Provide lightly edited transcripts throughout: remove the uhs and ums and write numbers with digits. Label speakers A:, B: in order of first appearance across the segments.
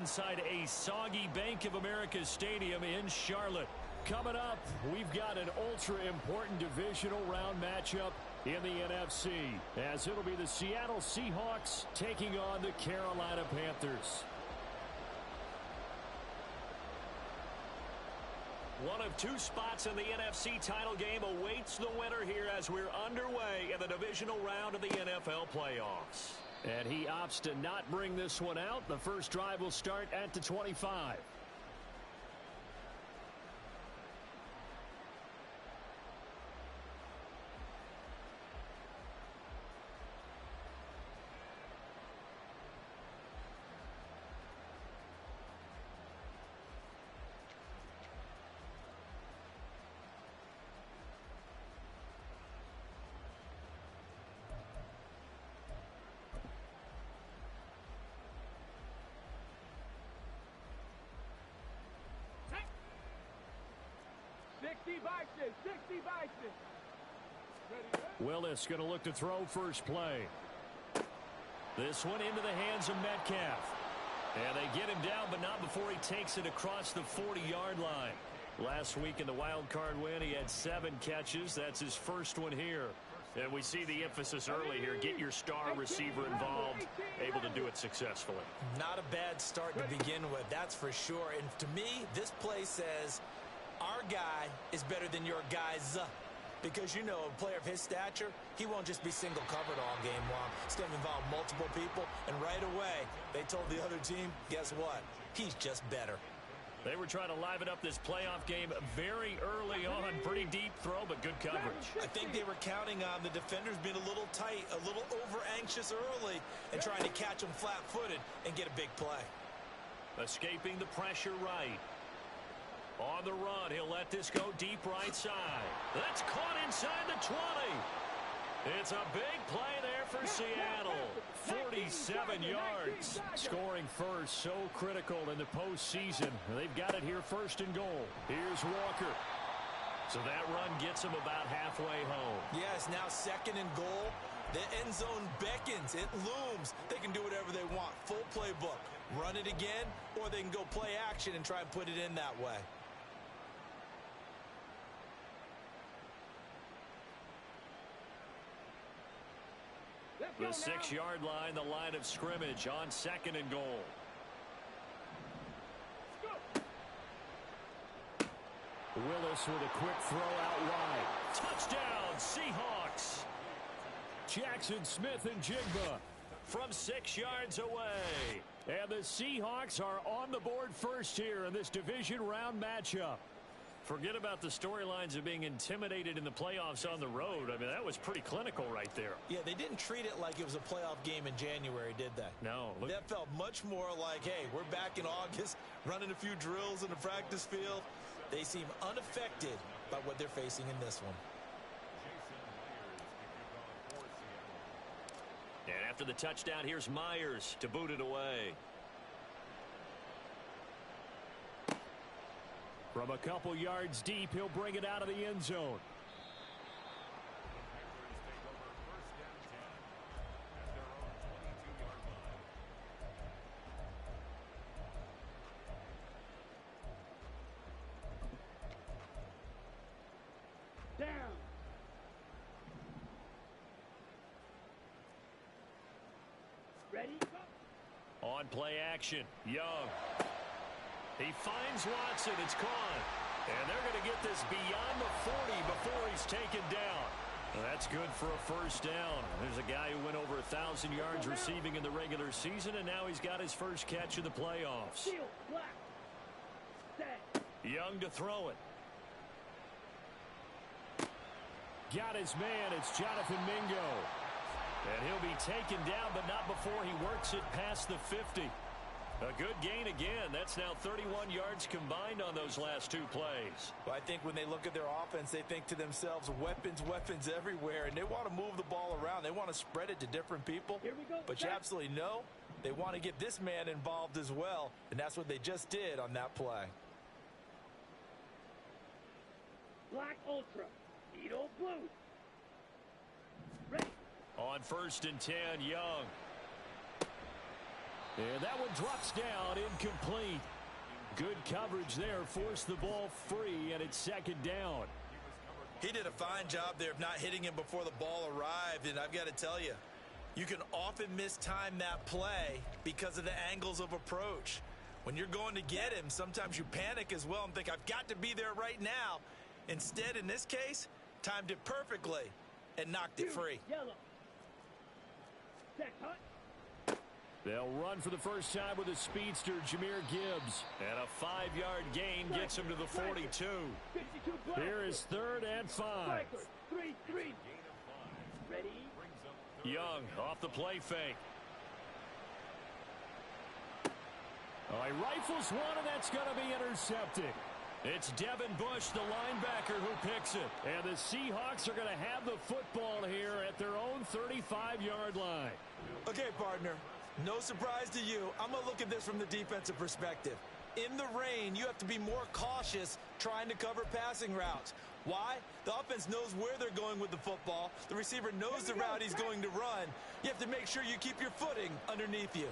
A: Inside a soggy Bank of America Stadium in Charlotte. Coming up, we've got an ultra-important divisional round matchup in the NFC, as it'll be the Seattle Seahawks taking on the Carolina Panthers. One of two spots in the NFC title game awaits the winner here as we're underway in the divisional round of the NFL playoffs. And he opts to not bring this one out. The first drive will start at the 25. Willis going to look to throw first play. This one into the hands of Metcalf. And they get him down, but not before he takes it across the 40-yard line. Last week in the wild card win, he had 7 catches. That's his first one here. And we see the emphasis early here. Get your star receiver involved, able to do it successfully.
B: Not a bad start to begin with, that's for sure. And to me, this play says our guy is better than your guy's. Because, you know, a player of his stature, he won't just be single covered all game long. It's going to involve multiple people. And right away, they told the other team, guess what? He's just better.
A: They were trying to liven up this playoff game very early on. Pretty deep throw, but good coverage.
B: I think they were counting on the defenders being a little tight, a little over-anxious early, and trying to catch them flat-footed and get a big play.
A: Escaping the pressure right. On the run, he'll let this go deep right side. That's caught inside the 20. It's a big play there for Seattle. 47 yards. Scoring first, so critical in the postseason. They've got it here first and goal. Here's Walker. So that run gets him about halfway home.
B: Yes, now second and goal. The end zone beckons. It looms. They can do whatever they want. Full playbook. Run it again, or they can go play action and try and put it in that way.
A: The 6-yard line, the line of scrimmage on second and goal. Willis with a quick throw out wide. Touchdown, Seahawks. Jackson Smith and Jigba from 6 yards away. And the Seahawks are on the board first here in this division round matchup. Forget about the storylines of being intimidated in the playoffs on the road. I mean, that was pretty clinical right there.
B: Yeah, they didn't treat it like it was a playoff game in January, did they?
A: No.
B: That felt much more like, hey, we're back in August, running a few drills in the practice field. They seem unaffected by what they're facing in this one.
A: And after the touchdown, here's Myers to boot it away. From a couple yards deep, he'll bring it out of the end zone.
C: Down. Ready?
A: On play action, Young. He finds Watson. It's caught. And they're going to get this beyond the 40 before he's taken down. Well, that's good for a first down. There's a guy who went over 1,000 yards receiving in the regular season, and now he's got his first catch in the playoffs. Young to throw it. Got his man. It's Jonathan Mingo. And he'll be taken down, but not before he works it past the 50. A good gain again. That's now 31 yards combined on those last 2 plays.
B: Well, I think when they look at their offense, they think to themselves, weapons, weapons everywhere, and they want to move the ball around. They want to spread it to different people.
C: Here we go.
B: But you absolutely know they want to get this man involved as well, and that's what they just did on that play.
C: Black Ultra. Edo Blue. Ready.
A: On 1st and 10, Young. And that one drops down, incomplete. Good coverage there, forced the ball free, and it's second down.
B: He did a fine job there of not hitting him before the ball arrived, and I've got to tell you, you can often mistime that play because of the angles of approach. When you're going to get him, sometimes you panic as well and think, I've got to be there right now. Instead, in this case, timed it perfectly and knocked it free.
C: Yellow. Set, hut.
A: They'll run for the first time with a speedster, Jahmyr Gibbs. And a 5-yard gain gets him to the 42.
C: 52 black.
A: Here is 3rd and 5.
C: Striker. 3-3. Ready?
A: Young off the play fake. Oh, he rifles one, and that's going to be intercepted. It's Devin Bush, the linebacker, who picks it. And the Seahawks are going to have the football here at their own 35-yard line.
B: Okay, partner, no surprise to you. I'm going to look at this from the defensive perspective. In the rain, you have to be more cautious trying to cover passing routes. Why? The offense knows where they're going with the football. The receiver knows the route he's going to run. You have to make sure you keep your footing underneath you.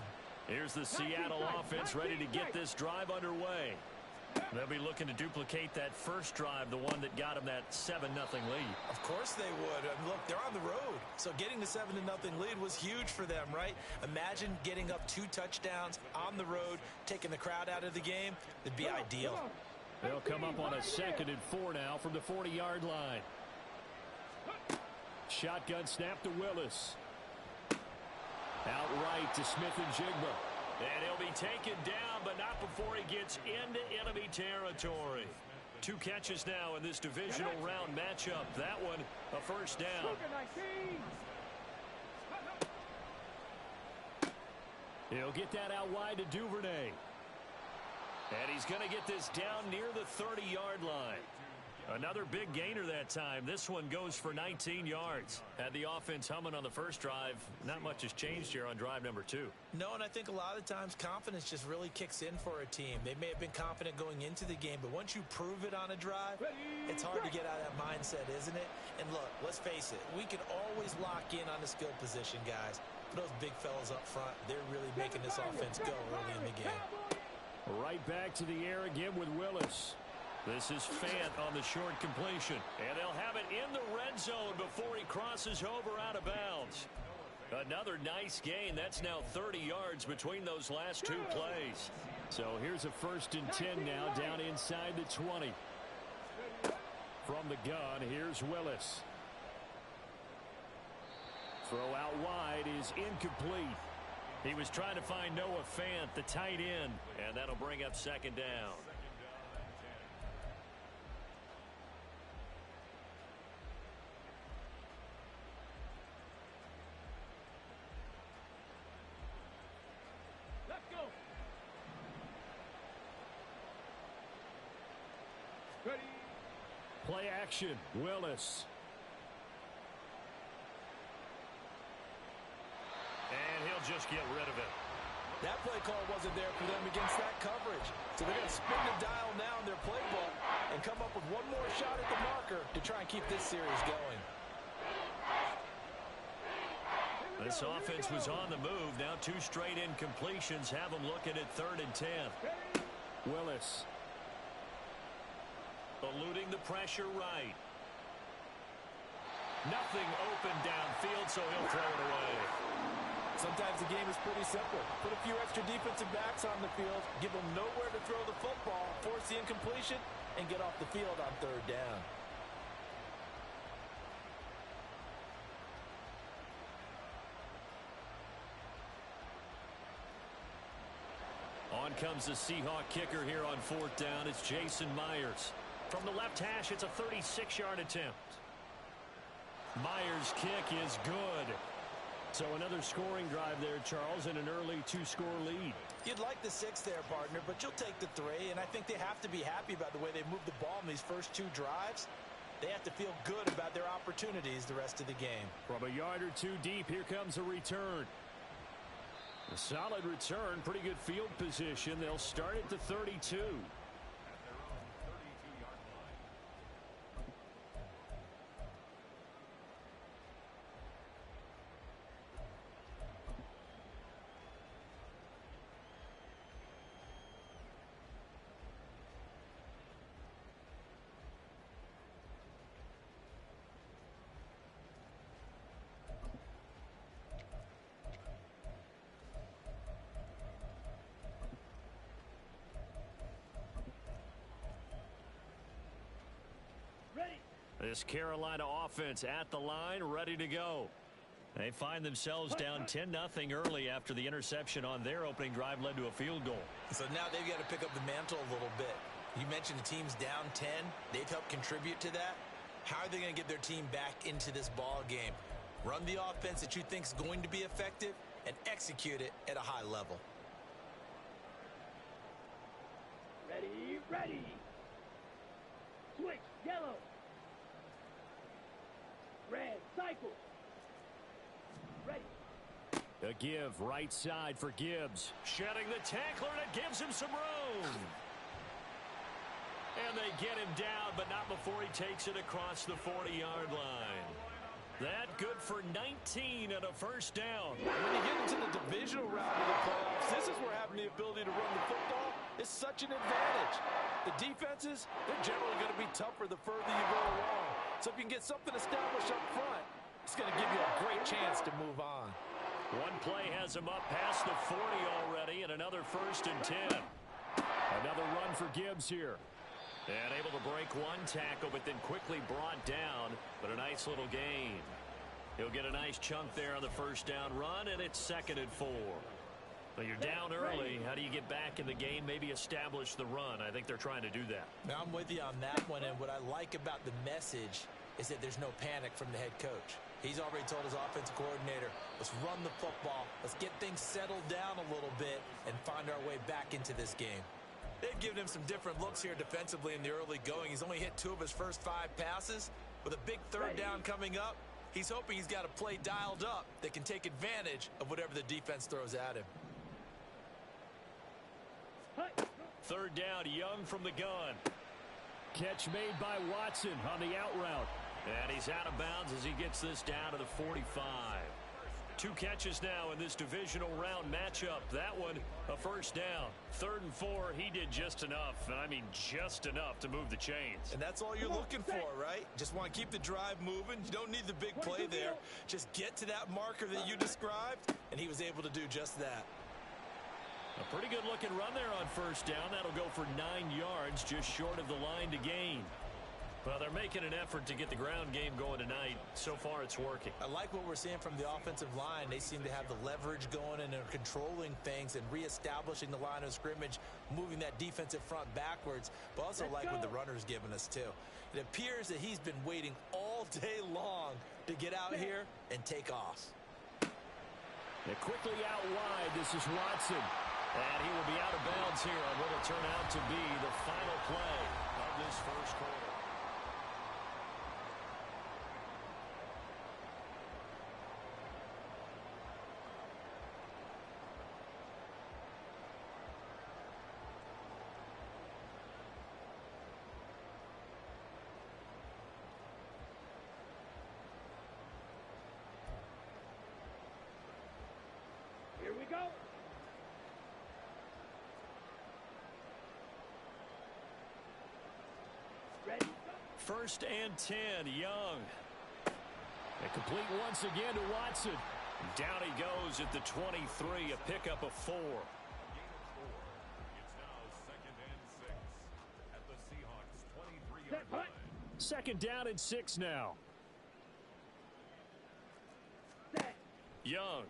A: Here's the Seattle offense ready to get this drive underway. They'll be looking to duplicate that first drive, the one that got them that 7-0 lead.
B: Of course they would. I mean, look, they're on the road. So getting the 7-0 lead was huge for them, right? Imagine getting up 2 touchdowns on the road, taking the crowd out of the game. It'd be ideal.
A: They'll come up on a 2nd and 4 now from the 40-yard line. Shotgun snap to Willis. Outright to Smith-Njigba. And he'll be taken down, but not before he gets into enemy territory. 2 catches now in this divisional round matchup. That one, a first down. He'll get that out wide to Duvernay. And he's going to get this down near the 30-yard line. Another big gainer that time. This one goes for 19 yards. Had the offense humming on the first drive. Not much has changed here on drive number 2.
B: No, and I think a lot of times confidence just really kicks in for a team. They may have been confident going into the game, but once you prove it on a drive, it's hard to get out of that mindset, isn't it? And look, let's face it, we can always lock in on the skill position, guys. But those big fellas up front, they're really making this offense go early in the game.
A: Right back to the air again with Willis. This is Fant on the short completion. And they'll have it in the red zone before he crosses over out of bounds. Another nice gain. That's now 30 yards between those last 2 plays. So here's a 1st and 10 now down inside the 20. From the gun, here's Willis. Throw out wide is incomplete. He was trying to find Noah Fant, the tight end, and that'll bring up 2nd down.
C: Let's go. Ready.
A: Play action, Willis. And he'll just get rid of it.
B: That play call wasn't there for them against that coverage. So they're going to spin the dial now in their playbook and come up with one more shot at the marker to try and keep this series going.
A: This offense was on the move. Now 2 straight incompletions have them looking at 3rd and 10. Willis. Eluding the pressure right. Nothing open downfield, so he'll throw it away.
B: Sometimes the game is pretty simple. Put a few extra defensive backs on the field, give them nowhere to throw the football, force the incompletion, and get off the field on 3rd down.
A: On comes the Seahawk kicker here on 4th down. It's Jason Myers. From the left hash, it's a 36-yard attempt. Myers' kick is good. So another scoring drive there, Charles, and an early 2-score lead.
B: You'd like the 6 there, partner, but you'll take the 3, and I think they have to be happy about the way they moved the ball in these first 2 drives. They have to feel good about their opportunities the rest of the game.
A: From a yard or 2 deep, here comes a return. A solid return, pretty good field position. They'll start at the 32. This Carolina offense at the line, ready to go. They find themselves down 10-0 early after the interception on their opening drive led to a field goal.
B: So now they've got to pick up the mantle a little bit. You mentioned the team's down 10. They've helped contribute to that. How are they going to get their team back into this ball game? Run the offense that you think is going to be effective and execute it at a high level.
C: Ready, ready. Switch, yellow. Red, cycle. Ready.
A: A give, right side for Gibbs. Shedding the tackler, and it gives him some room. And they get him down, but not before he takes it across the 40-yard line. That good for 19 and a first down.
D: When you get into the divisional round of the playoffs, this is where having the ability to run the football is such an advantage. The defenses, they're generally going to be tougher the further you go along. So if you can get something established up front, it's going to give you a great chance to move on.
A: One play has him up past the 40 already, and another first and 10. Another run for Gibbs here. And able to break one tackle, but then quickly brought down. But a nice little gain. He'll get a nice chunk there on the first down run, and it's 2nd and 4. But you're down early. How do you get back in the game? Maybe establish the run. I think they're trying to do that.
B: Now I'm with you on that one, and what I like about the message is that there's no panic from the head coach. He's already told his offensive coordinator, let's run the football, let's get things settled down a little bit, and find our way back into this game. They've given him some different looks here defensively in the early going. He's only hit 2 of his first 5 passes. With a big third down coming up, he's hoping he's got a play dialed up that can take advantage of whatever the defense throws at him.
A: Third down, Young from the gun. Catch made by Watson on the out route. And he's out of bounds as he gets this down to the 45. 2 catches now in this divisional round matchup. That one, a first down. 3rd and 4, he did just enough. And I mean just enough to move the chains.
B: And that's all you're looking for, right? Just want to keep the drive moving. You don't need the big play there. Just get to that marker that you described, and he was able to do just that.
A: A pretty good looking run there on first down. That'll go for 9 yards, just short of the line to gain. Well, they're making an effort to get the ground game going tonight. So far, it's working.
B: I like what we're seeing from the offensive line. They seem to have the leverage going and they're controlling things and reestablishing the line of scrimmage, moving that defensive front backwards, but also like what the runner's given us, too. It appears that he's been waiting all day long to get out here and take off.
A: They're quickly out wide. This is Watson. And he will be out of bounds here on what will turn out to be the final play of this first quarter.
C: Here we go. Ready.
A: First and 10, Young. And complete once again to Watson. Down he goes at the 23, a pickup of 4. Second down and 6 now.
C: Set.
A: Young.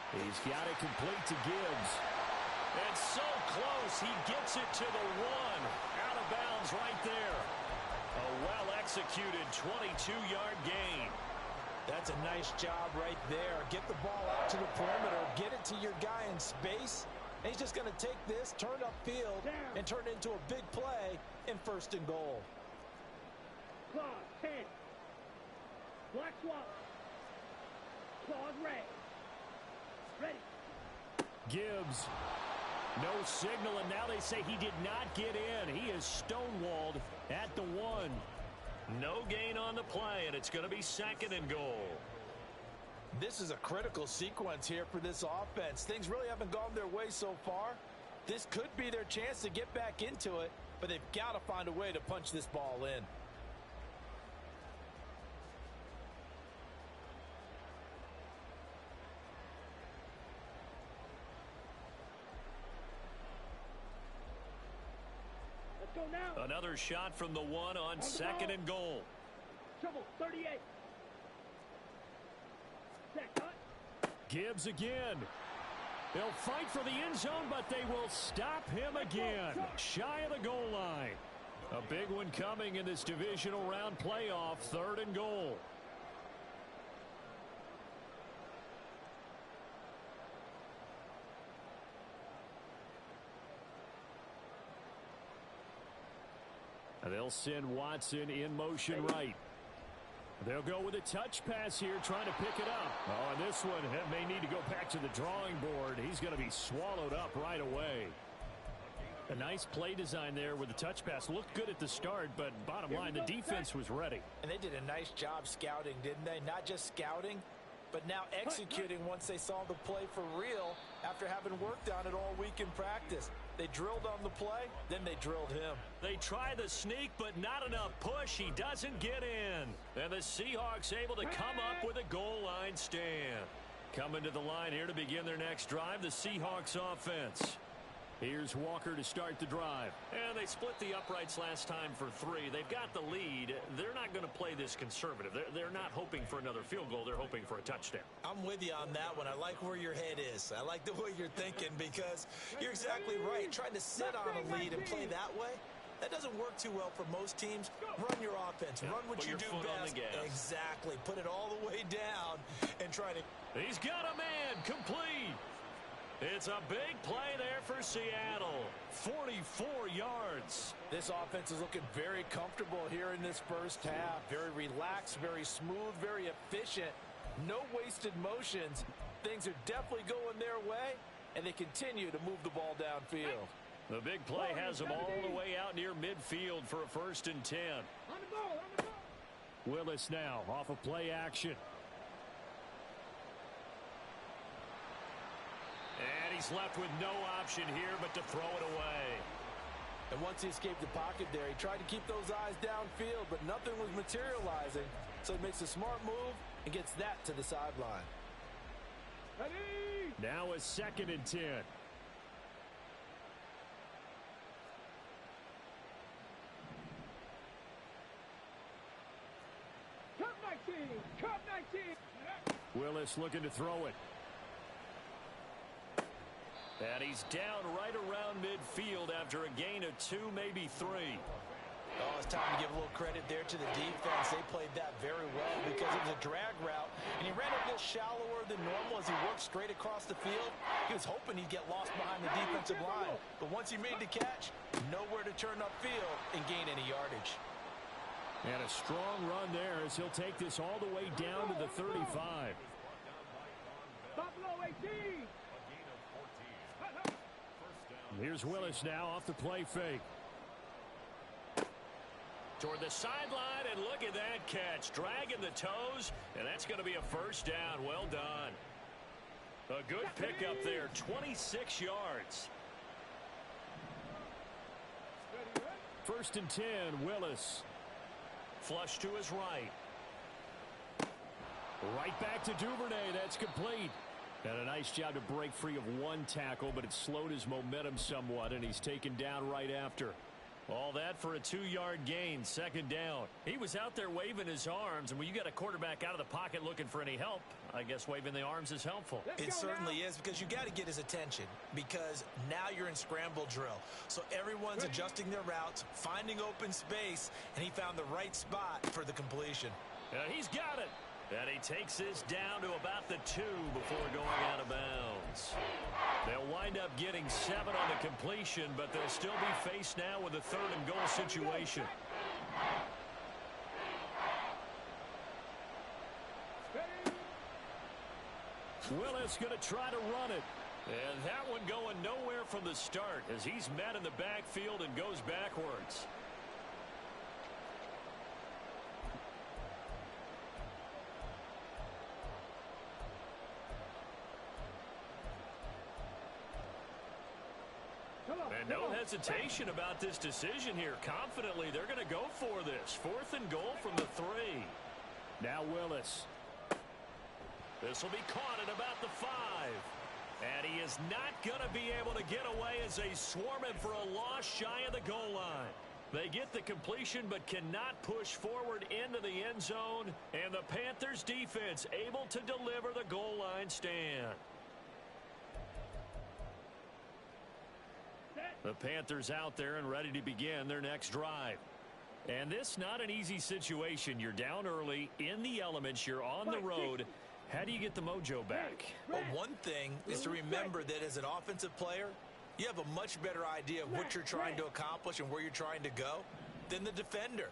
A: He's got it complete to Gibbs. And so close, he gets it to the 1. Out of bounds right there. A well-executed 22-yard gain.
D: That's a nice job right there. Get the ball out to the perimeter. Get it to your guy in space. And he's just going to take this, turn upfield, and turn it into a big play in 1st and goal.
C: Claws, 10. Black swallow. Claws, red. Ready.
A: Gibbs. No signal, and now they say he did not get in. He is stonewalled at the 1. No gain on the play, and it's going to be 2nd and goal.
D: This is a critical sequence here for this offense. Things really haven't gone their way so far. This could be their chance to get back into it, but they've got to find a way to punch this ball in.
C: Let's go, now.
A: Another shot from the one on second and goal.
C: Trouble, 38. Set, cut.
A: Gibbs again. They'll fight for the end zone, but they will stop him again. Shy of the goal line. A big one coming in this divisional round playoff, 3rd and goal. They'll send Watson in motion right. They'll go with a touch pass here, trying to pick it up. Oh, and this one may need to go back to the drawing board. He's going to be swallowed up right away. A nice play design there with the touch pass. Looked good at the start, but bottom line, the defense was ready.
B: And they did a nice job scouting, didn't they? Not just scouting, but now executing once they saw the play for real after having worked on it all week in practice. They drilled on the play, then they drilled him.
A: They try the sneak, but not enough push. He doesn't get in. And the Seahawks able to come up with a goal line stand. Coming to the line here to begin their next drive, the Seahawks offense. Here's Walker to start the drive. And they split the uprights last time for 3. They've got the lead. They're not going to play this conservative. They're not hoping for another field goal. They're hoping for a touchdown.
B: I'm with you on that one. I like where your head is. I like the way you're thinking because you're exactly right. Trying to sit on a lead and play that way, that doesn't work too well for most teams. Run your offense. Run what you do best. Exactly. Put it all the way down and try to...
A: He's got a man. Complete. It's a big play there for Seattle. 44 yards.
B: This offense is looking very comfortable here in this first half. Very relaxed, very smooth, very efficient. No wasted motions. Things are definitely going their way, and they continue to move the ball downfield.
A: The big play has them all the way out near midfield for a 1st and 10.
C: On the goal.
A: Willis now off of play action. And he's left with no option here but to throw it away.
B: And once he escaped the pocket there, he tried to keep those eyes downfield, but nothing was materializing. So he makes a smart move and gets that to the sideline.
C: Ready.
A: Now a 2nd and 10.
C: Cut 19. Cut 19.
A: Willis looking to throw it. And he's down right around midfield after a gain of 2, maybe 3.
B: Oh, it's time to give a little credit there to the defense. They played that very well because it was a drag route, and he ran a little shallower than normal as he worked straight across the field. He was hoping he'd get lost behind the defensive line, but once he made the catch, nowhere to turn upfield and gain any yardage.
A: And a strong run there as he'll take this all the way down to the 35.
C: Buffalo 18.
A: Here's Willis now off the play fake. Toward the sideline, and look at that catch. Dragging the toes, and that's going to be a 1st down. Well done. A good pickup there, 26 yards. 1st and 10, Willis. Flush to his right. Right back to Duvernay. That's complete. And a nice job to break free of one tackle, but it slowed his momentum somewhat, and he's taken down right after. All that for a 2-yard gain, 2nd down. He was out there waving his arms, and when you got a quarterback out of the pocket looking for any help, I guess waving the arms is helpful.
B: It certainly is, because you got to get his attention, because now you're in scramble drill. So everyone's adjusting their routes, finding open space, and he found the right spot for the completion.
A: He's got it. And he takes this down to about the 2 before going out of bounds. They'll wind up getting 7 on the completion, but they'll still be faced now with a 3rd and goal situation. Willis going to try to run it. And that one going nowhere from the start as he's met in the backfield and goes backwards. And no hesitation about this decision here. Confidently, they're going to go for this. 4th and goal from the 3. Now Willis. This will be caught at about the 5. And he is not going to be able to get away as they swarm him for a loss shy of the goal line. They get the completion but cannot push forward into the end zone. And the Panthers defense able to deliver the goal line stand. The Panthers out there and ready to begin their next drive. And this not an easy situation. You're down early in the elements. You're on the road. How do you get the mojo back?
B: Well, one thing is to remember that as an offensive player, you have a much better idea of what you're trying to accomplish and where you're trying to go than the defender.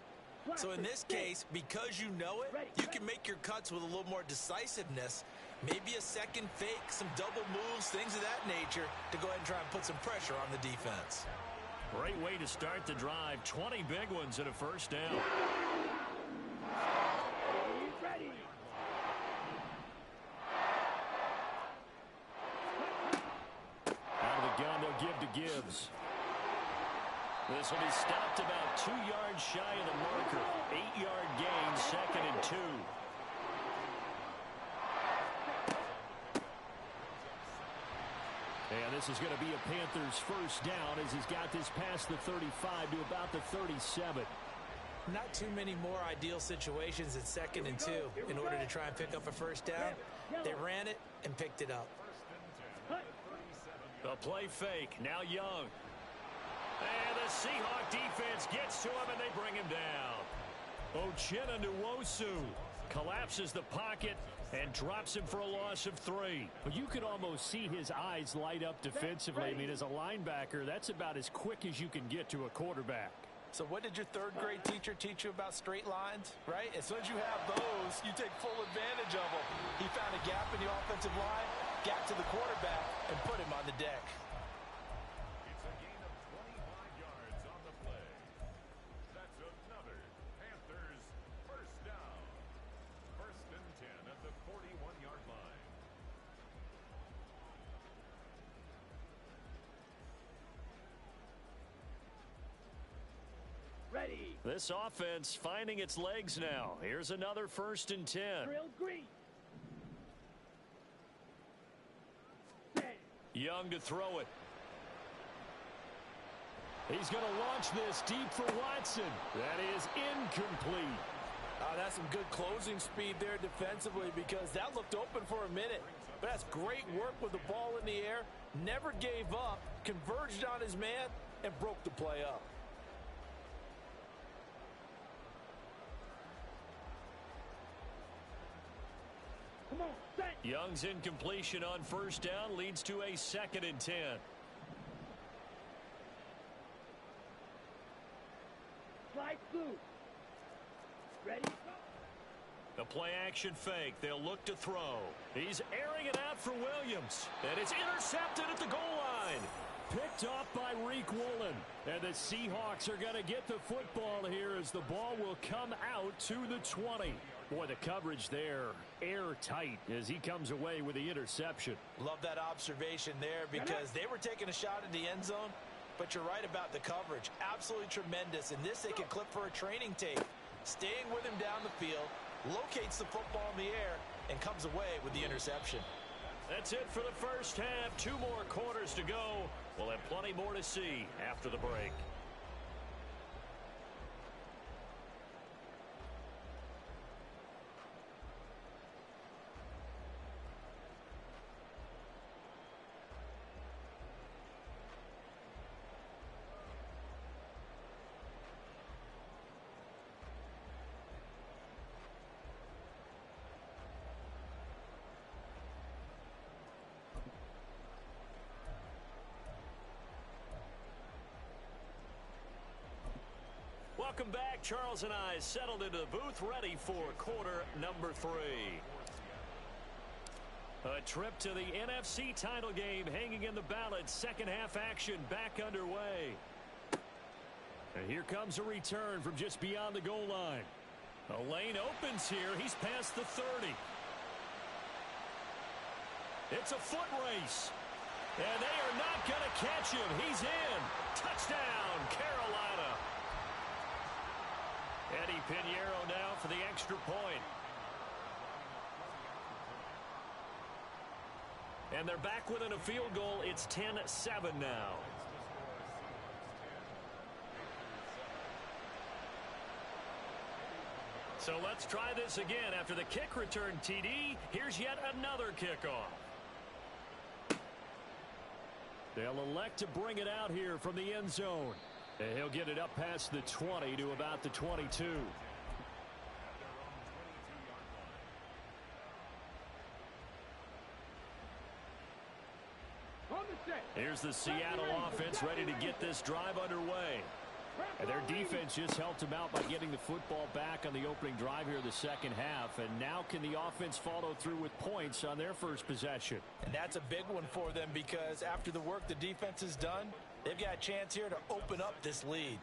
B: So in this case, because you know it, you can make your cuts with a little more decisiveness. Maybe a second fake, some double moves, things of that nature to go ahead and try and put some pressure on the defense.
A: Great way to start the drive. 20 big ones and a first down.
C: Ready.
A: Out of the gun, they'll give to Gibbs. This will be stopped about 2 yards shy of the marker. 8-yard gain, 2nd and 2. And this is going to be a Panthers first down as he's got this past the 35 to about the 37.
B: Not too many more ideal situations at 2nd and 2 in order to try and pick up a first down. They ran it and picked it up.
A: The play fake, now Young. And the Seahawk defense gets to him and they bring him down. Uchenna Nwosu collapses the pocket and drops him for a loss of 3.
E: But you could almost see his eyes light up defensively. I mean, as a linebacker, that's about as quick as you can get to a quarterback.
D: So what did your third grade teacher teach you about straight lines, right? As soon as you have those, you take full advantage of them. He found a gap in the offensive line, got to the quarterback, and put him on the deck.
F: It's a gain of 25 yards on the play. That's another Panthers first down. 1st and 10 at the 41-yard line.
C: Ready.
A: This offense finding its legs now. Here's another 1st and 10.
C: Drill green.
A: Young to throw it. He's going to launch this deep for Watson. That is incomplete.
D: That's some good closing speed there defensively because that looked open for a minute. But that's great work with the ball in the air. Never gave up, converged on his man, and broke the play up.
C: Come on, set.
A: Young's incompletion on 1st down leads to a 2nd and 10.
C: Slide through. Ready.
A: The play action fake. They'll look to throw. He's airing it out for Williams. And it's intercepted at the goal line.
E: Picked off by Reek Woolen. And the Seahawks are going to get the football here as the ball will come out to the 20. Boy, the coverage there, airtight as he comes away with the interception.
B: Love that observation there because they were taking a shot at the end zone, but you're right about the coverage. Absolutely tremendous. And this they can clip for a training tape. Staying with him down the field, locates the football in the air, and comes away with the interception.
A: That's it for the first half. 2 more quarters to go. We'll have plenty more to see after the break. Welcome back. Charles and I settled into the booth ready for quarter number 3. A trip to the NFC title game hanging in the balance. Second half action back underway. And here comes a return from just beyond the goal line. A lane opens here. He's past the 30. It's a foot race. And they are not going to catch him. He's in. Touchdown, Carolina. Eddie Pinheiro now for the extra point. And they're back within a field goal. It's 10-7 now. So let's try this again. After the kick return TD, here's yet another kickoff.
E: They'll elect to bring it out here from the end zone. And he'll get it up past the 20 to about the 22. Here's the Seattle offense ready to get this drive underway. And their defense just helped them out by getting the football back on the opening drive here in the second half. And now can the offense follow through with points on their first possession?
B: And that's a big one for them because after the work the defense has done, they've got a chance here to open up this lead.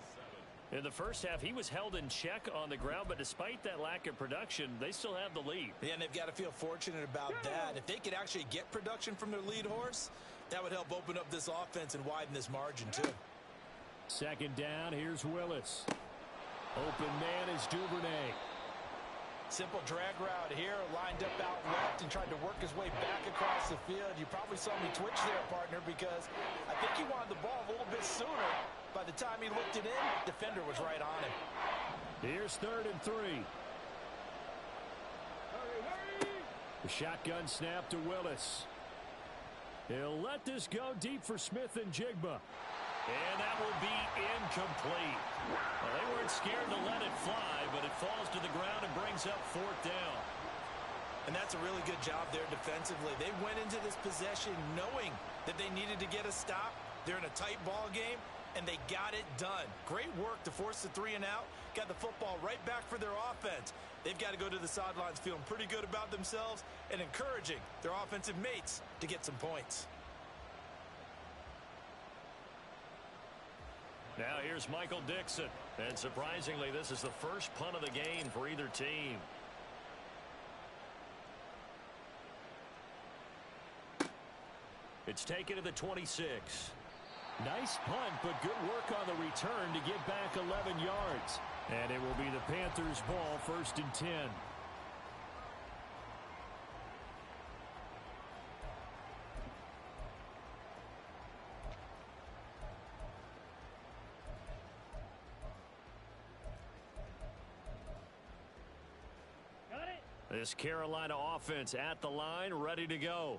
E: In the first half, he was held in check on the ground, but despite that lack of production, they still have the lead.
B: Yeah, and they've got to feel fortunate about that. If they could actually get production from their lead horse, that would help open up this offense and widen this margin too.
E: Second down, here's Willis. Open man is Duvernay.
B: Simple drag route here, lined up out left and tried to work his way back across the field. You probably saw me twitch there, partner, because I think he wanted the ball a little bit sooner. By the time he looked it in, defender was right on him.
E: Here's 3rd and 3. The shotgun snap to Willis. He'll let this go deep for Smith and Jigba.
A: And that will be incomplete. Well, they weren't scared to let it fly, but it falls to the ground and brings up 4th down.
B: And that's a really good job there defensively. They went into this possession knowing that they needed to get a stop. They're in a tight ball game, and they got it done. Great work to force the 3 and out. Got the football right back for their offense. They've got to go to the sidelines feeling pretty good about themselves and encouraging their offensive mates to get some points.
A: Now here's Michael Dixon. And surprisingly, this is the first punt of the game for either team. It's taken to the 26.
E: Nice punt, but good work on the return to get back 11 yards. And it will be the Panthers' ball, 1st and 10. This Carolina offense at the line, ready to go.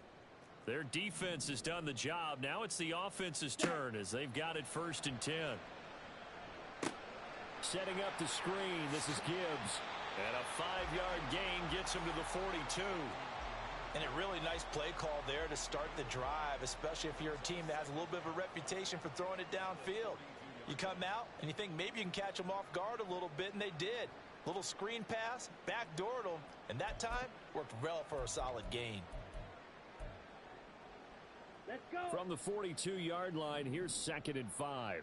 E: Their defense has done the job. Now it's the offense's turn as they've got it 1st and 10. Setting up the screen, this is Gibbs.
A: And a 5-yard gain gets him to the 42.
B: And a really nice play call there to start the drive, especially if you're a team that has a little bit of a reputation for throwing it downfield. You come out and you think maybe you can catch them off guard a little bit, and they did. Little screen pass, backdoored them, and that time worked well for a solid gain.
C: Let's go.
E: From the 42-yard line, here's 2nd and 5.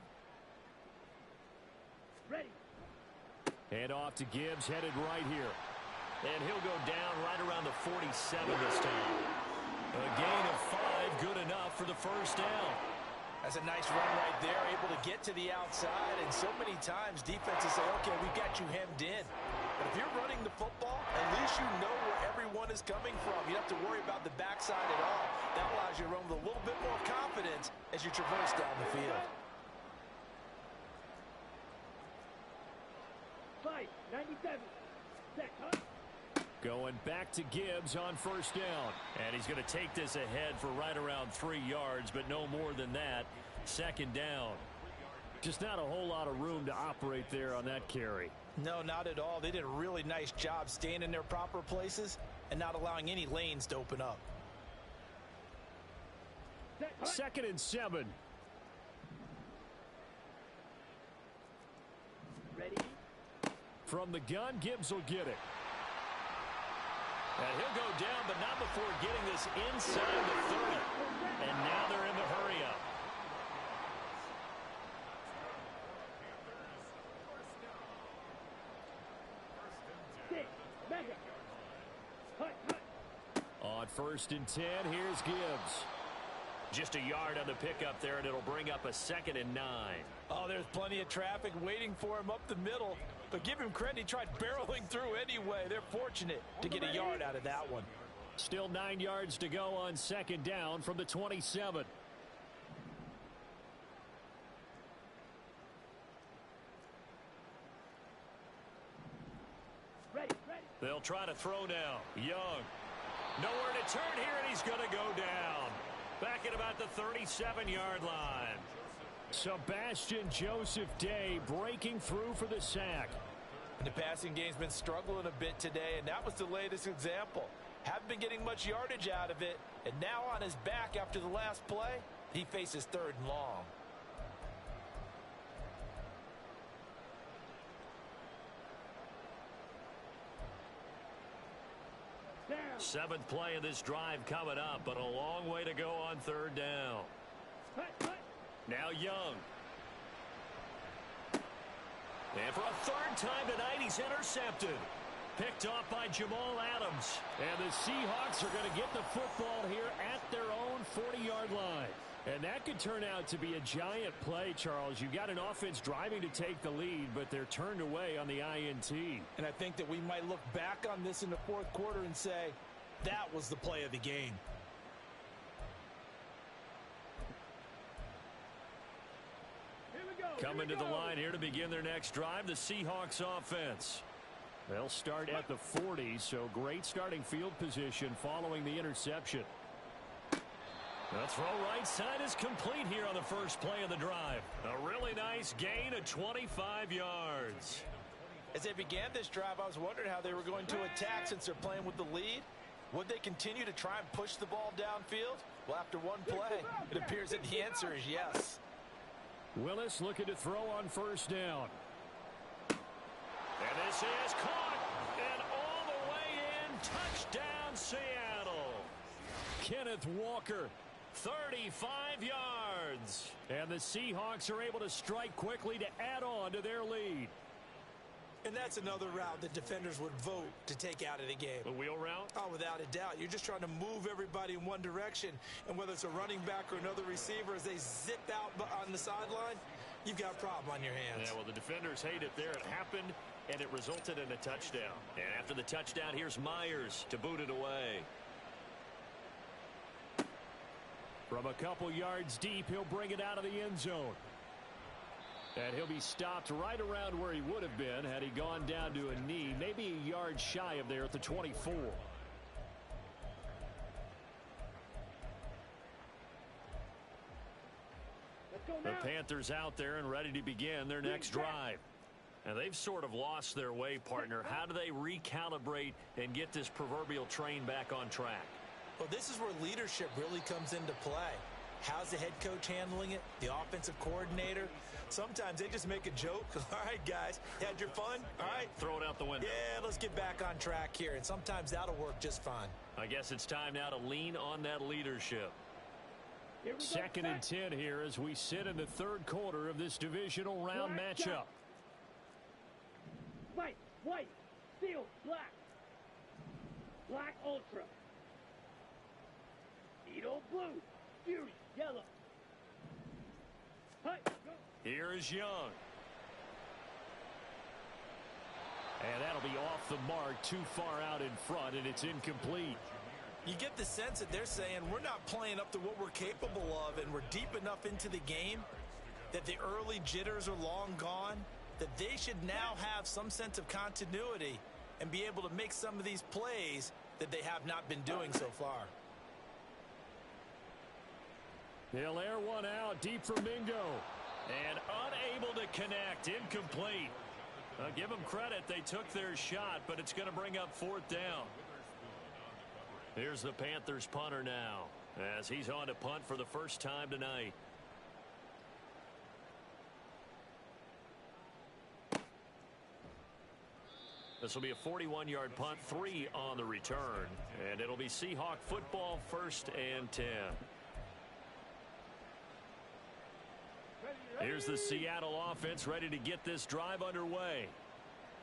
C: Ready.
E: Hand off to Gibbs, headed right here.
A: And he'll go down right around the 47 this time. A gain of 5, good enough for the 1st down.
B: That's a nice run right there, able to get to the outside, and so many times defenses say, okay, we've got you hemmed in. But if you're running the football, at least you know where everyone is coming from. You don't have to worry about the backside at all. That allows you to run with a little bit more confidence as you traverse down the field.
C: 5, 97. Set, huh?
E: Going back to Gibbs on 1st down.
A: And he's going to take this ahead for right around 3 yards, but no more than that. 2nd down.
E: Just not a whole lot of room to operate there on that carry.
B: No, not at all. They did a really nice job staying in their proper places and not allowing any lanes to open up.
C: Set,
E: 2nd and 7.
C: ready.
E: From the gun, Gibbs will get it.
A: And he'll go down, but not before getting this inside the 30. And now they're in the hurry-up.
E: On 1st and 10, here's Gibbs.
A: Just a yard on the pickup there, and it'll bring up a 2nd and 9.
B: Oh, there's plenty of traffic waiting for him up the middle. But give him credit, he tried barreling through anyway. They're fortunate to get a yard out of that one.
E: Still 9 yards to go on 2nd down from the 27.
C: Ready.
A: They'll try to throw now. Young. Nowhere to turn here, and he's going to go down. Back at about the 37-yard line.
E: Sebastian Joseph Day breaking through for the sack.
D: And the passing game's been struggling a bit today, and that was the latest example. Haven't been getting much yardage out of it, and now on his back after the last play, he faces 3rd and long.
C: Down.
A: 7th play of this drive coming up, but a long way to go on 3rd down.
C: Hut.
A: Now Young. And for a 3rd time tonight, he's intercepted. Picked off by Jamal Adams.
E: And the Seahawks are going to get the football here at their own 40-yard line. And that could turn out to be a giant play, Charles. You've got an offense driving to take the lead, but they're turned away on the INT.
D: And I think that we might look back on this in the 4th quarter and say, that was the play of the game.
C: Here we go.
A: Coming to the line here to begin their next drive, the Seahawks offense.
E: They'll start at the 40, so great starting field position following the interception.
A: The throw right side is complete here on the first play of the drive. A really nice gain of 25 yards.
D: As they began this drive, I was wondering how they were going to attack since they're playing with the lead. Would they continue to try and push the ball downfield? Well, after one play, it appears that the answer is yes.
E: Willis looking to throw on 1st down.
A: And this is caught. And all the way in. Touchdown, Seattle.
E: Kenneth Walker.
A: 35 yards.
E: And the Seahawks are able to strike quickly to add on to their lead.
B: And that's another route that defenders would vote to take out of the game.
A: The wheel route?
B: Oh, without a doubt. You're just trying to move everybody in one direction. And whether it's a running back or another receiver, as they zip out on the sideline, you've got a problem on your hands.
A: Yeah, well, the defenders hate it there. It happened, and it resulted in a touchdown. And after the touchdown, here's Myers to boot it away.
E: From a couple yards deep, he'll bring it out of the end zone. And he'll be stopped right around where he would have been had he gone down to a knee, maybe a yard shy of there at the 24.
C: Let's go
A: The
C: now.
A: Panthers out there and ready to begin their next drive. And they've sort of lost their way, partner. How do they recalibrate and get this proverbial train back on track?
B: Well, this is where leadership really comes into play. How's the head coach handling it? The offensive coordinator? Sometimes they just make a joke. All right, guys, had your fun? All right.
A: Throw it out the window.
B: Yeah, let's get back on track here. And sometimes that'll work just fine.
A: I guess it's time now to lean on that leadership.
C: Here we go.
E: 2nd and 10 here as we sit in the 3rd quarter of this divisional round
C: Black
E: matchup.
C: shot. White, steel, black. Black ultra. Edo blue, fury, yellow. Hut, go.
A: Here is Young.
E: And that'll be off the mark, too far out in front, and it's incomplete.
B: You get the sense that they're saying we're not playing up to what we're capable of, and we're deep enough into the game that the early jitters are long gone, that they should now have some sense of continuity and be able to make some of these plays that they have not been doing so far.
E: They'll air one out deep for Mingo.
A: And unable to connect. Incomplete. Give them credit. They took their shot, but it's going to bring up 4th down. Here's the Panthers punter now as he's on to punt for the first time tonight. This will be a 41-yard punt, 3 on the return, and it'll be Seahawk football, 1st and 10. Here's the Seattle offense ready to get this drive underway.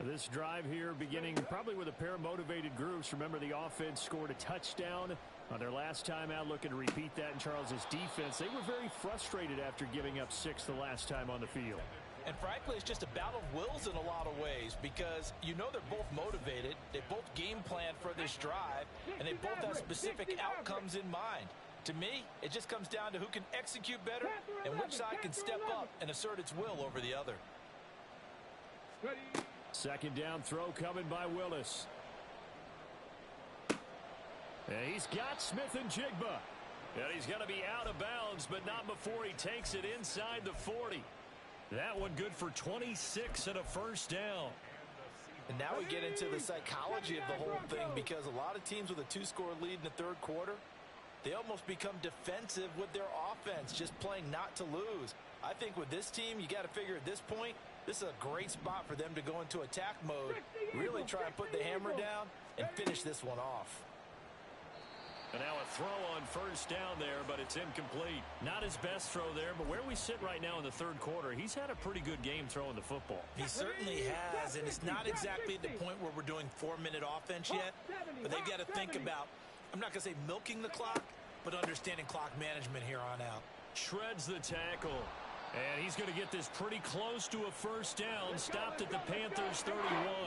E: This drive here beginning probably with a pair of motivated groups. Remember, the offense scored a touchdown on their last time out, looking to repeat that in Charles's defense. They were very frustrated after giving up 6 the last time on the field.
B: And frankly, it's just a battle of wills in a lot of ways because you know they're both motivated. They both game plan for this drive, and they both have specific outcomes in mind. To me, it just comes down to who can execute better and which side can step up and assert its will over the other.
E: 2nd down throw coming by Willis. And he's got Smith and Jigba. And he's going to be out of bounds, but not before he takes it inside the 40. That one good for 26 and a first down.
B: And now we get into the psychology of the whole thing, because a lot of teams with a 2-score lead in the third quarter, they almost become defensive with their offense, just playing not to lose. I think with this team, you got to figure at this point, this is a great spot for them to go into attack mode, really try and put the hammer down and finish this one off.
E: And now a throw on first down there, but it's incomplete. Not his best throw there, but where we sit right now in the third quarter, he's had a pretty good game throwing the football.
B: He certainly has, and it's not exactly at the point where we're doing 4-minute offense yet, but they've got to think about, I'm not going to say milking the clock, but understanding clock management here on out.
E: Shreds the tackle, and he's going to get this pretty close to a first down, stopped at the Panthers 31.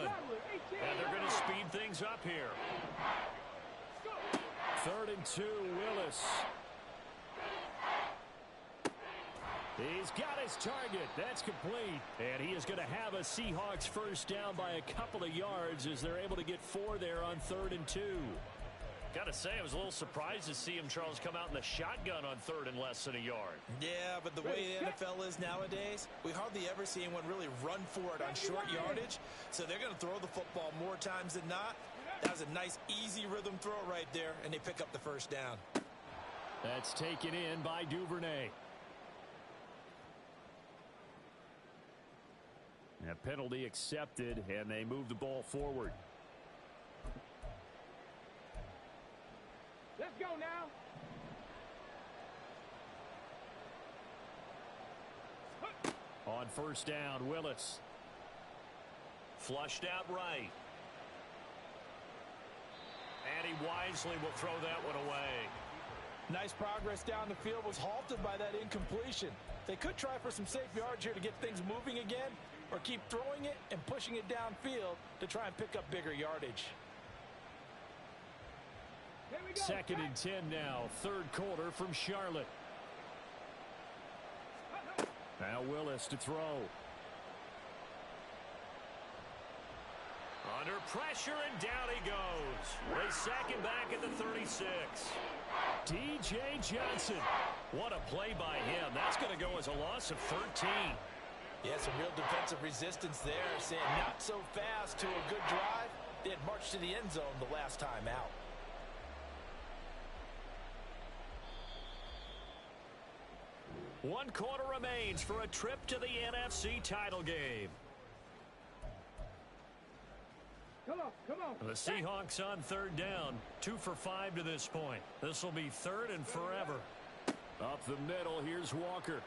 E: And they're going to speed things up here. 3rd and 2, Willis. He's got his target. That's complete. And he is going to have a Seahawks first down by a couple of yards as they're able to get 4 there on 3rd and 2. Got to say, I was a little surprised to see him, Charles, come out in the shotgun on 3rd and less than a yard.
B: Yeah, but the way the NFL is nowadays, we hardly ever see anyone really run for it on short yardage. So they're going to throw the football more times than not. That was a nice, easy rhythm throw right there, and they pick up the first down.
E: That's taken in by Duvernay. A penalty accepted, and they move the ball forward.
C: Let's go now.
E: On first down, Willis.
A: Flushed out right. And he wisely will throw that one away.
D: Nice progress down the field, was halted by that incompletion. They could try for some safe yards here to get things moving again, or keep throwing it and pushing it downfield to try and pick up bigger yardage.
E: 2nd and 10 now, 3rd quarter from Charlotte. Now Willis to throw.
A: Under pressure, and down he goes. They sack him back at the 36.
E: D.J. Johnson.
A: What a play by him. That's going to go as a loss of 13.
B: Yeah, some real defensive resistance there, saying not so fast to a good drive. They had marched to the end zone the last time out.
A: One quarter remains for a trip to the NFC title game.
C: Come on.
A: The Seahawks on 3rd down. 2 for 5 to this point. This will be 3rd and forever.
E: Up the middle, here's Walker.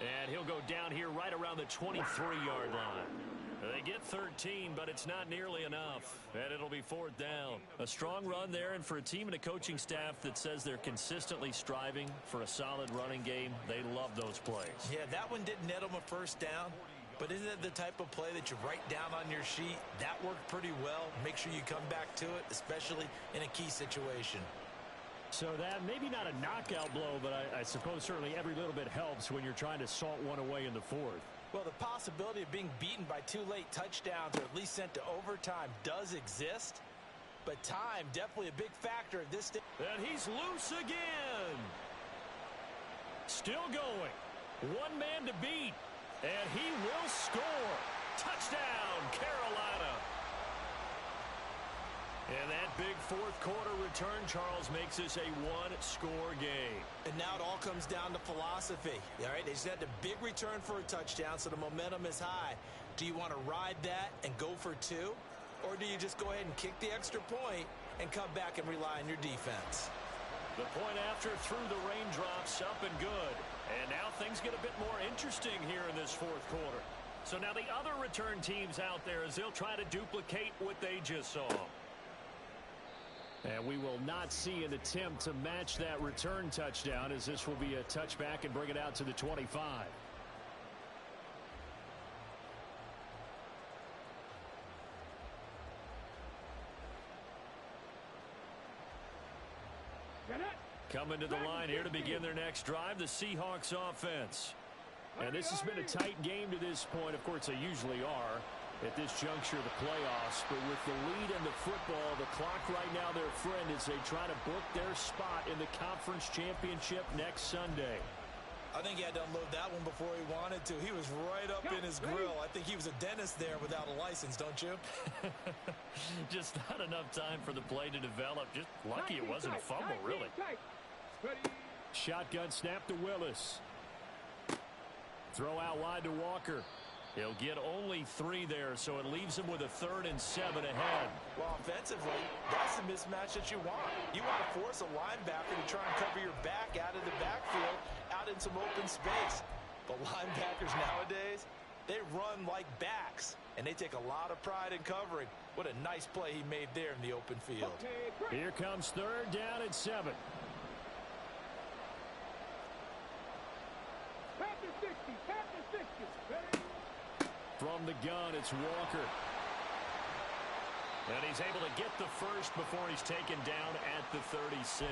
A: And he'll go down here right around the 23-yard line. They get 13, but it's not nearly enough. And it'll be 4th down. A strong run there, and for a team and a coaching staff that says they're consistently striving for a solid running game, they love those plays.
B: Yeah, that one didn't net them a first down. But isn't it the type of play that you write down on your sheet? That worked pretty well. Make sure you come back to it, especially in a key situation.
E: So that maybe not a knockout blow, but I suppose certainly every little bit helps when you're trying to salt one away in the 4th.
B: Well, the possibility of being beaten by 2 late touchdowns or at least sent to overtime does exist. But time, definitely a big factor at this stage.
A: And he's loose again. Still going. One man to beat. And he will score. Touchdown, Carolina. And that big 4th quarter return, Charles, makes this a 1-score game.
B: And now it all comes down to philosophy. All right, they just had a big return for a touchdown, so the momentum is high. Do you want to ride that and go for 2? Or do you just go ahead and kick the extra point and come back and rely on your defense?
A: The point after through the raindrops, up and good. And now things get a bit more interesting here in this 4th quarter. So now the other return teams out there as they'll try to duplicate what they just saw.
E: And we will not see an attempt to match that return touchdown, as this will be a touchback and bring it out to the 25. Coming to the line here to begin their next drive, the Seahawks offense. And this has been a tight game to this point. Of course, they usually are. at this juncture of the playoffs. But with the lead in the football, the clock right now their friend as they try to book their spot in the conference championship next Sunday.
B: I think he had to unload that one before he wanted to. He was right up in his grill. I think he was a dentist there without a license, don't you?
A: Just not enough time for the play to develop. Just lucky it wasn't a fumble, really.
E: Shotgun snap to Willis. Throw out wide to Walker. He'll get only 3 there, so it leaves him with a 3rd and 7 ahead.
B: Well, offensively, that's the mismatch that you want. You want to force a linebacker to try and cover your back out of the backfield, out in some open space. But linebackers nowadays, they run like backs, and they take a lot of pride in covering. What a nice play he made there in the open field.
E: Here comes 3rd down and 7. From the gun, it's Walker.
A: And he's able to get the first before he's taken down at the 36.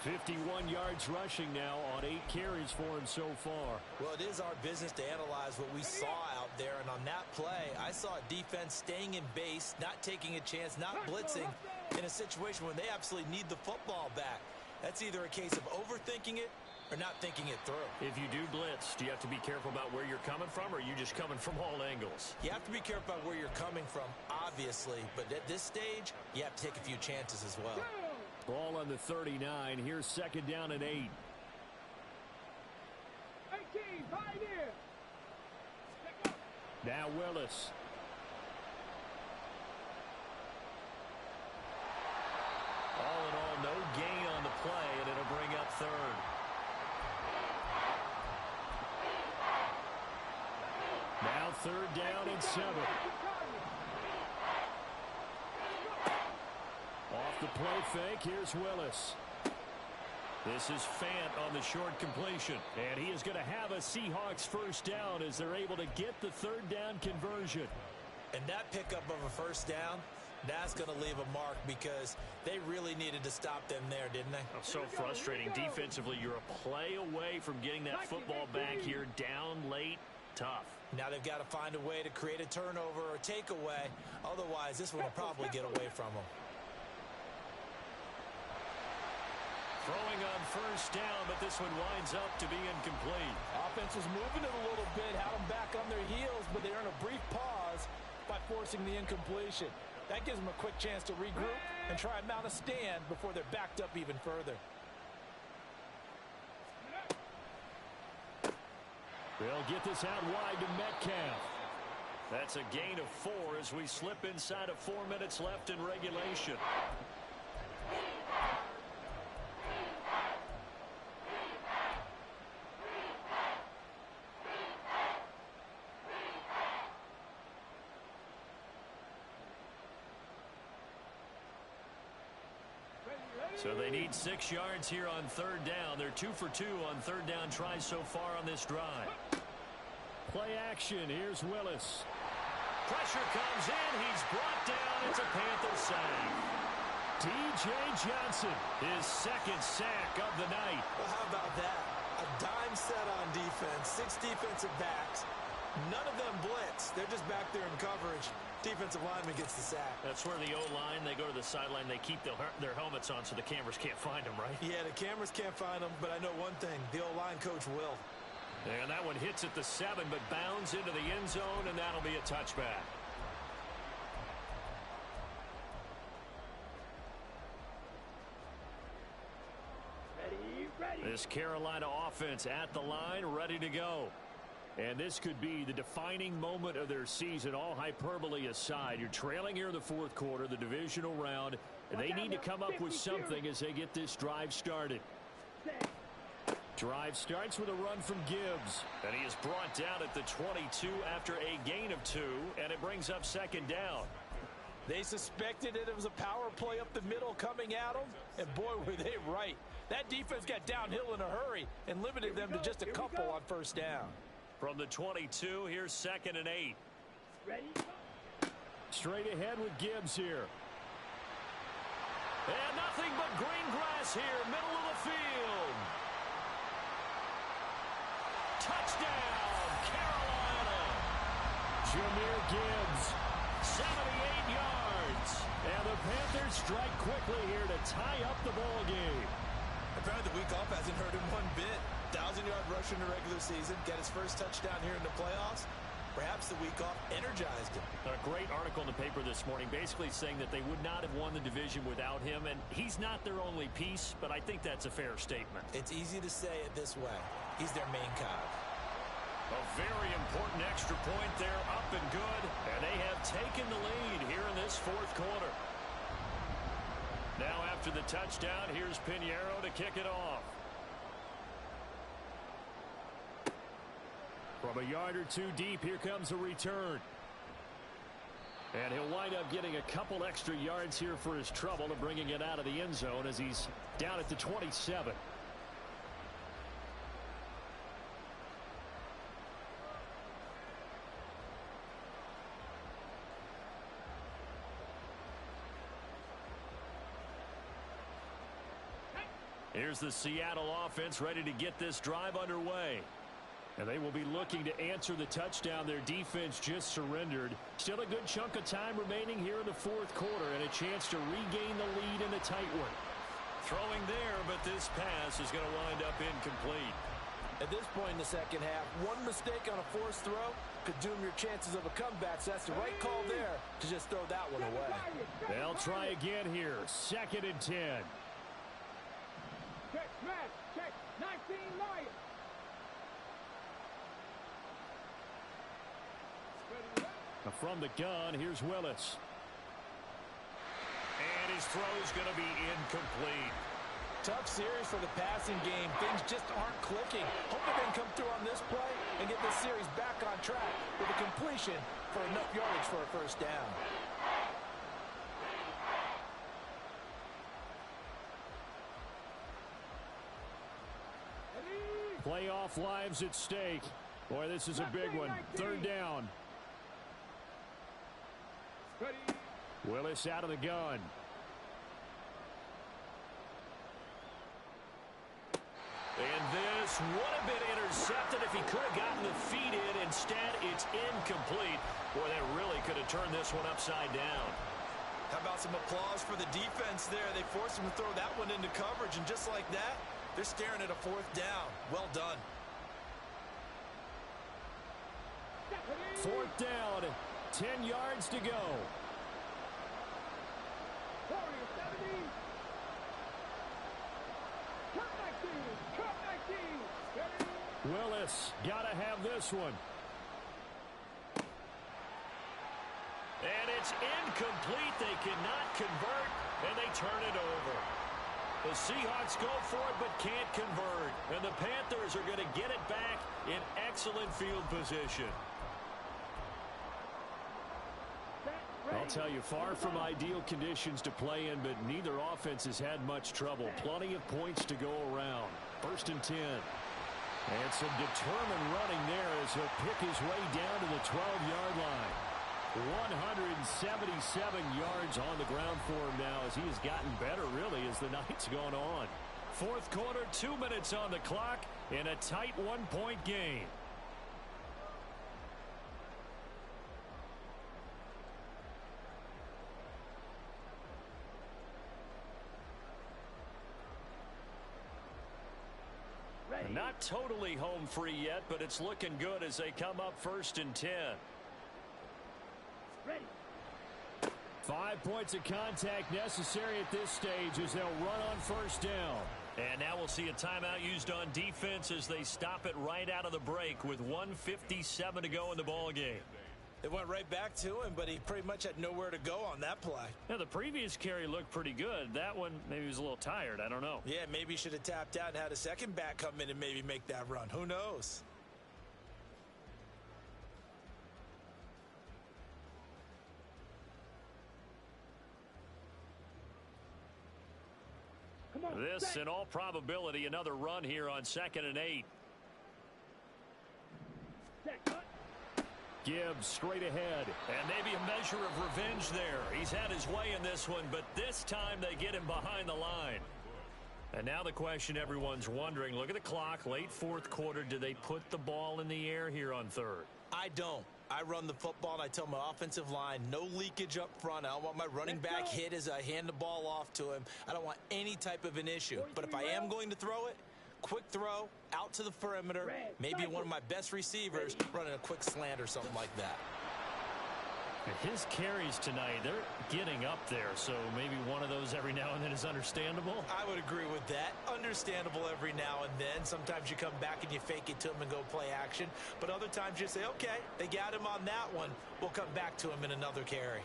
E: 51 yards rushing now on 8 carries for him so far.
B: Well, it is our business to analyze what we saw out there. And on that play, I saw a defense staying in base, not taking a chance, not blitzing in a situation where they absolutely need the football back. That's either a case of overthinking it or not thinking it through.
A: If you do blitz, do you have to be careful about where you're coming from, or are you just coming from all angles?
B: You have to be careful about where you're coming from, obviously. But at this stage, you have to take a few chances as well.
E: Ball on the 39. Here's 2nd down and 8.
C: 18, right here.
E: Now Willis.
A: All in all, no gain on the play, and it'll bring up 3rd.
E: Now 3rd down and 7. Off the play fake, here's Willis.
A: This is Fant on the short completion.
E: And he is going to have a Seahawks 1st down as they're able to get the 3rd down conversion.
B: And that pickup of a 1st down, that's going to leave a mark because they really needed to stop them there, didn't they?
A: So frustrating. Defensively, you're a play away from getting that football back here down late. Tough.
B: Now they've got to find a way to create a turnover or takeaway. Otherwise, this one will probably get away from them.
A: Throwing on 1st down, but this one winds up to be incomplete.
D: Offense was moving it a little bit, had them back on their heels, but they earn a brief pause by forcing the incompletion. That gives them a quick chance to regroup and try and mount a stand before they're backed up even further.
E: They'll get this out wide to Metcalf.
A: That's a gain of 4 as we slip inside of 4 minutes left in regulation. So they need 6 yards here on 3rd down. They're 2 for 2 on 3rd down tries so far on this drive.
E: Play action. Here's Willis.
A: Pressure comes in. He's brought down. It's a Panther sack.
E: T.J. Johnson, his 2nd sack of the night.
B: Well, how about that? A dime set on defense. 6 defensive backs. None of them blitz. They're just back there in coverage. Defensive lineman gets the sack.
A: That's where the O-line, they go to the sideline, they keep their helmets on so the cameras can't find them, right?
B: Yeah, the cameras can't find them, but I know one thing. The O-line coach will.
A: And that one hits at the 7, but bounds into the end zone, and that'll be a touchback. This Carolina offense at the line, ready to go.
E: And this could be the defining moment of their season, all hyperbole aside. You're trailing here in the 4th quarter, the divisional round, and they need to come up with something as they get this drive started. Drive starts with a run from Gibbs.
A: And he is brought down at the 22 after a gain of 2, and it brings up 2nd down.
D: They suspected it was a power play up the middle coming at them, and boy, were they right. That defense got downhill in a hurry and limited them to just a couple on 1st down.
A: From the 22, here's 2nd and 8.
C: Ready?
E: Straight ahead with Gibbs here.
A: And nothing but green grass here, middle of the field. Touchdown, Carolina.
E: Jahmyr Gibbs, 78 yards. And the Panthers strike quickly here to tie up the ball game.
B: Apparently the week off hasn't hurt him one bit. 1,000-yard rusher in the regular season, get his first touchdown here in the playoffs. Perhaps the week off energized him.
E: A great article in the paper this morning basically saying that they would not have won the division without him, and he's not their only piece, but I think that's a fair statement.
B: It's easy to say it this way. He's their main cog.
A: A very important extra point there, up and good, and they have taken the lead here in this fourth quarter. Now after the touchdown, here's Pinheiro to kick it off. From a yard or two deep, here comes a return. And he'll wind up getting a couple extra yards here for his trouble and bringing it out of the end zone as he's down at the 27. Here's the Seattle offense ready to get this drive underway. And they will be looking to answer the touchdown their defense just surrendered. Still a good chunk of time remaining here in the fourth quarter and a chance to regain the lead in a tight one. Throwing there, but this pass is going to wind up incomplete.
B: At this point in the second half, one mistake on a forced throw could doom your chances of a comeback. So that's the right call there to just throw that one away.
E: They'll try again here. 2nd and 10.
C: Check, smash, check, 19 Lions.
E: From the gun, here's Willis.
A: And his throw's going to be incomplete.
B: Tough series for the passing game. Things just aren't clicking. Hope they can come through on this play and get this series back on track with a completion for enough yardage for a first down.
E: Playoff lives at stake. Boy, this is a big one. 3rd down. Willis out of the gun.
A: And this would have been intercepted if he could have gotten the feet in. Instead, it's incomplete. Boy, that really could have turned this one upside down.
B: How about some applause for the defense there? They forced him to throw that one into coverage, and just like that, they're staring at a 4th down. Well done.
E: 4th down. 10 yards to go. Willis got to have this one.
A: And it's incomplete. They cannot convert, and they turn it over. The Seahawks go for it but can't convert. And the Panthers are going to get it back in excellent field position.
E: I'll tell you, far from ideal conditions to play in, but neither offense has had much trouble. Plenty of points to go around. 1st and 10. And some determined running there as he'll pick his way down to the 12-yard line. 177 yards on the ground for him now as he has gotten better, really, as the night's gone on.
A: Fourth quarter, 2 minutes on the clock in a tight one-point game. Not totally home free yet, but it's looking good as they come up 1st and 10.
C: Ready.
E: 5 points of contact necessary at this stage as they'll run on 1st down.
A: And now we'll see a timeout used on defense as they stop it right out of the break with 1:57 to go in the ball game.
B: It went right back to him, but he pretty much had nowhere to go on that play.
A: Now, the previous carry looked pretty good. That one, maybe he was a little tired. I don't know.
B: Yeah, maybe he should have tapped out and had a second back come in and maybe make that run. Who knows?
A: This, in all probability, another run here on 2nd and 8.
E: Gibbs straight ahead.
A: And maybe a measure of revenge there. He's had his way in this one, but this time they get him behind the line. And now the question everyone's wondering, look at the clock, late fourth quarter, do they put the ball in the air here on 3rd?
B: I don't. I run the football, and I tell my offensive line, no leakage up front. I don't want my running back hit as I hand the ball off to him. I don't want any type of an issue. But if I am going to throw it, quick throw, out to the perimeter, maybe one of my best receivers running a quick slant or something like that.
E: His carries tonight, they're getting up there, so maybe one of those every now and then is understandable.
B: I would agree with that. Understandable every now and then. Sometimes you come back and you fake it to him and go play action. But other times you say, okay, they got him on that one. We'll come back to him in another carry.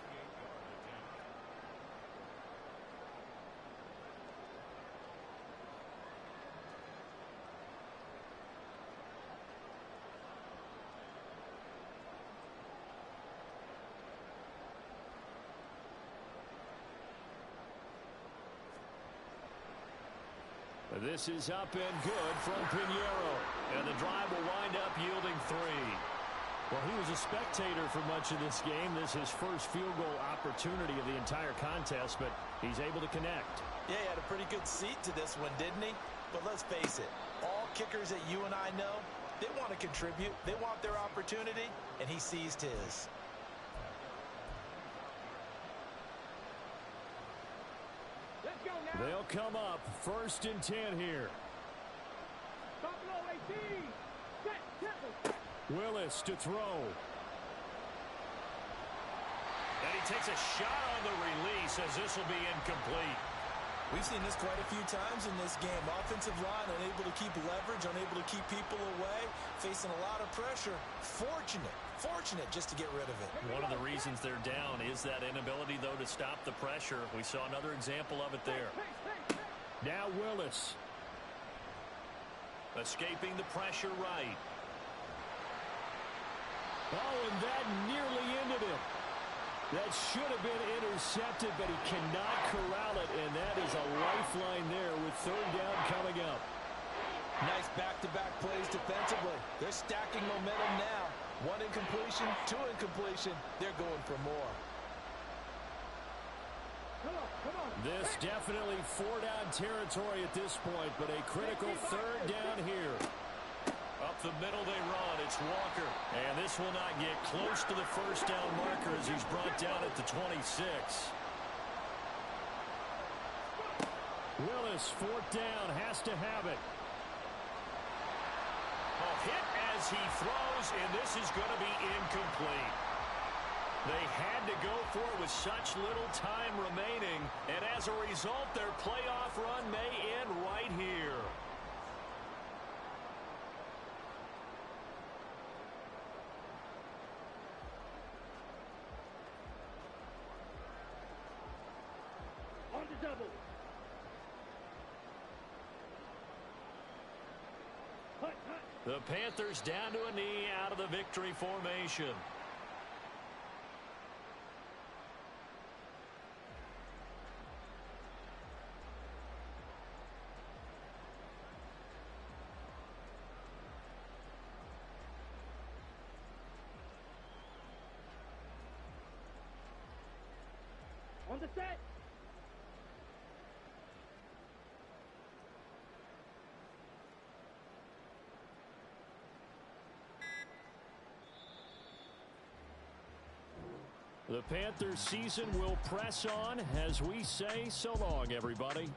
E: This is up and good from Pinheiro. And the drive will wind up yielding 3. Well, he was a spectator for much of this game. This is his first field goal opportunity of the entire contest, but he's able to connect.
B: Yeah, he had a pretty good seat to this one, didn't he? But let's face it, all kickers that you and I know, they want to contribute. They want their opportunity, and he seized his.
C: Let's go now.
E: They'll come up 1st and 10 here.
C: Buffalo 18. Set. Temple.
E: Willis to throw.
A: And he takes a shot on the release as this will be incomplete.
B: We've seen this quite a few times in this game. Offensive line unable to keep leverage, unable to keep people away, facing a lot of pressure. Fortunate just to get rid of it.
E: One of the reasons they're down is that inability, though, to stop the pressure. We saw another example of it there. Now Willis.
A: Escaping the pressure right.
E: Oh, and that nearly ended it. That should have been intercepted, but he cannot corral it, and that is a lifeline there with 3rd down coming up.
D: Nice back-to-back plays defensively. They're stacking momentum now. 1 incompletion, 2 incompletion. They're going for more.
C: Come on.
E: This definitely 4-down territory at this point, but a critical 3rd down here.
A: Up the middle they run. It's Walker. And this will not get close to the 1st down marker as he's brought down at the 26.
E: Willis, 4th down, has to have it.
A: Hit as he throws, and this is going to be incomplete. They had to go for it with such little time remaining, and as a result, their playoff run may end right here.
C: On the double. Hut.
A: The Panthers down to a knee out of the victory formation.
C: On the set.
E: The Panthers season will press on as we say so long, everybody.